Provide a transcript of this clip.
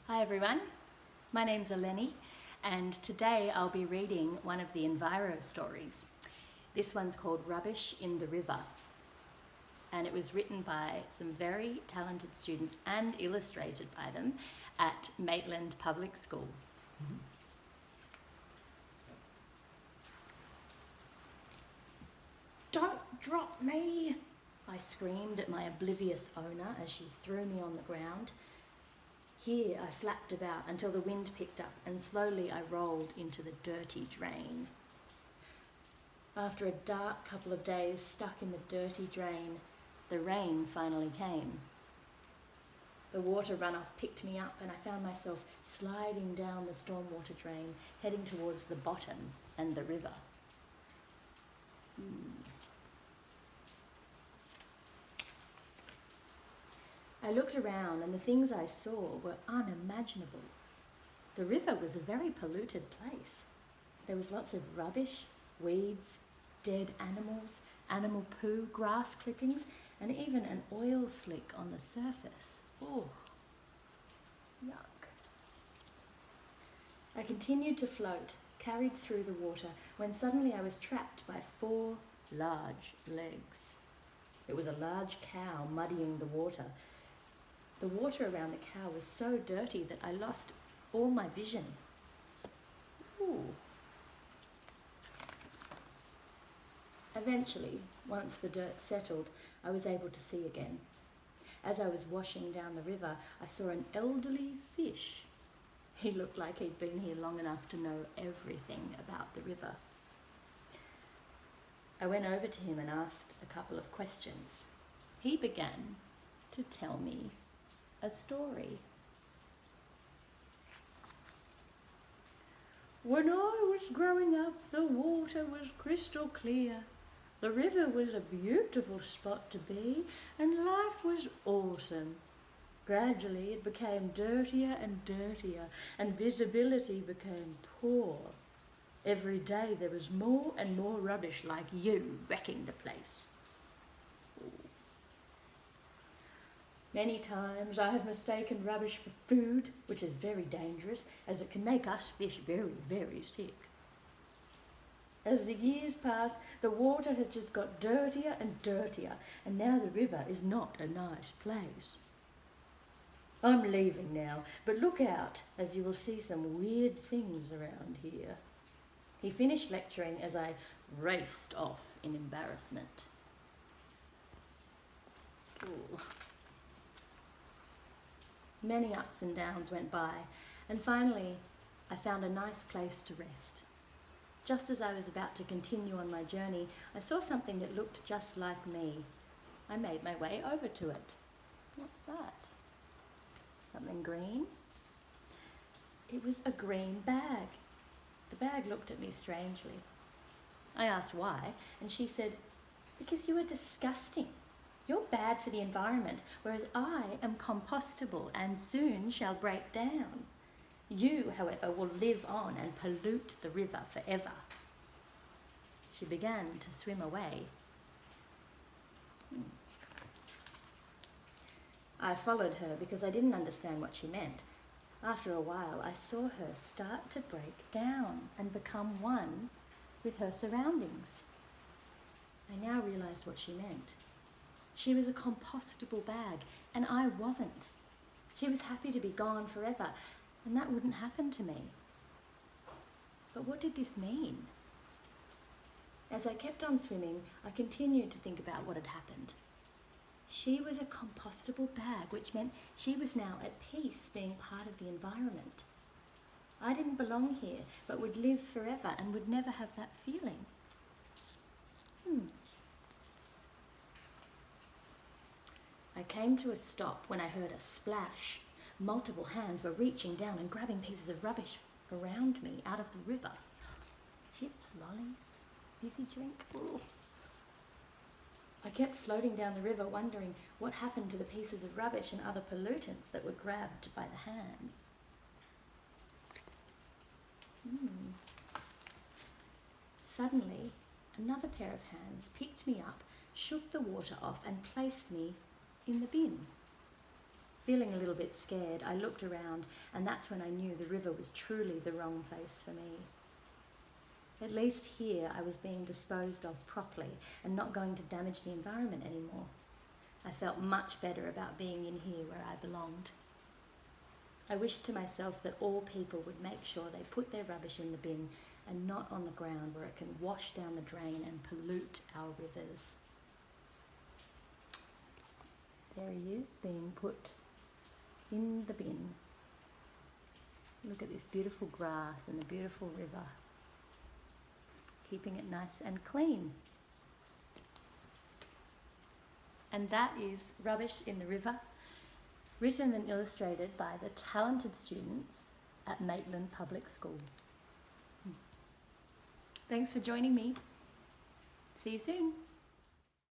Hi everyone, my name's Eleni and today I'll be reading one of the Enviro Stories. This one's called Rubbish in the River and it was written by some very talented students and illustrated by them at Maitland Public School. "Don't drop me!" I screamed at my oblivious owner as she threw me on the ground. Here I flapped about until the wind picked up and slowly I rolled into the dirty drain. After a dark couple of days stuck in the dirty drain, the rain finally came. The water runoff picked me up and I found myself sliding down the stormwater drain, heading towards the bottom and the river. I looked around and the things I saw were unimaginable. The river was a very polluted place. There was lots of rubbish, weeds, dead animals, animal poo, grass clippings, and even an oil slick on the surface. Oh, yuck. I continued to float, carried through the water, when suddenly I was trapped by 4 large legs. It was a large cow muddying the water. The water around the cow was so dirty that I lost all my vision. Ooh. Eventually, once the dirt settled, I was able to see again. As I was washing down the river, I saw an elderly fish. He looked like he'd been here long enough to know everything about the river. I went over to him and asked a couple of questions. He began to tell me a story. "When I was growing up, the water was crystal clear. The river was a beautiful spot to be, and life was awesome. Gradually it became dirtier and dirtier, and visibility became poor. Every day there was more and more rubbish like you wrecking the place. Many times I have mistaken rubbish for food, which is very dangerous, as it can make us fish very, very sick. As the years pass, the water has just got dirtier and dirtier, and now the river is not a nice place. I'm leaving now, but look out, as you will see some weird things around here." He finished lecturing as I raced off in embarrassment. Ooh. Many ups and downs went by, and finally I found a nice place to rest. Just as I was about to continue on my journey, I saw something that looked just like me. I made my way over to it. What's that? Something green? It was a green bag. The bag looked at me strangely. I asked why, and she said, "Because you are disgusting. You're bad for the environment, whereas I am compostable and soon shall break down. You, however, will live on and pollute the river forever." She began to swim away. I followed her because I didn't understand what she meant. After a while, I saw her start to break down and become one with her surroundings. I now realized what she meant. She was a compostable bag, and I wasn't. She was happy to be gone forever, and that wouldn't happen to me. But what did this mean? As I kept on swimming, I continued to think about what had happened. She was a compostable bag, which meant she was now at peace being part of the environment. I didn't belong here, but would live forever and would never have that feeling. I came to a stop when I heard a splash. Multiple hands were reaching down and grabbing pieces of rubbish around me out of the river. Chips, lollies, fizzy drink. Ooh. I kept floating down the river wondering what happened to the pieces of rubbish and other pollutants that were grabbed by the hands. Suddenly, another pair of hands picked me up, shook the water off and placed me in the bin. Feeling a little bit scared, I looked around, and that's when I knew the river was truly the wrong place for me. At least here I was being disposed of properly and not going to damage the environment anymore. I felt much better about being in here where I belonged. I wished to myself that all people would make sure they put their rubbish in the bin and not on the ground where it can wash down the drain and pollute our rivers. There he is, being put in the bin. Look at this beautiful grass and the beautiful river. Keeping it nice and clean. And that is Rubbish in the River, written and illustrated by the talented students at Maitland Public School. Thanks for joining me. See you soon.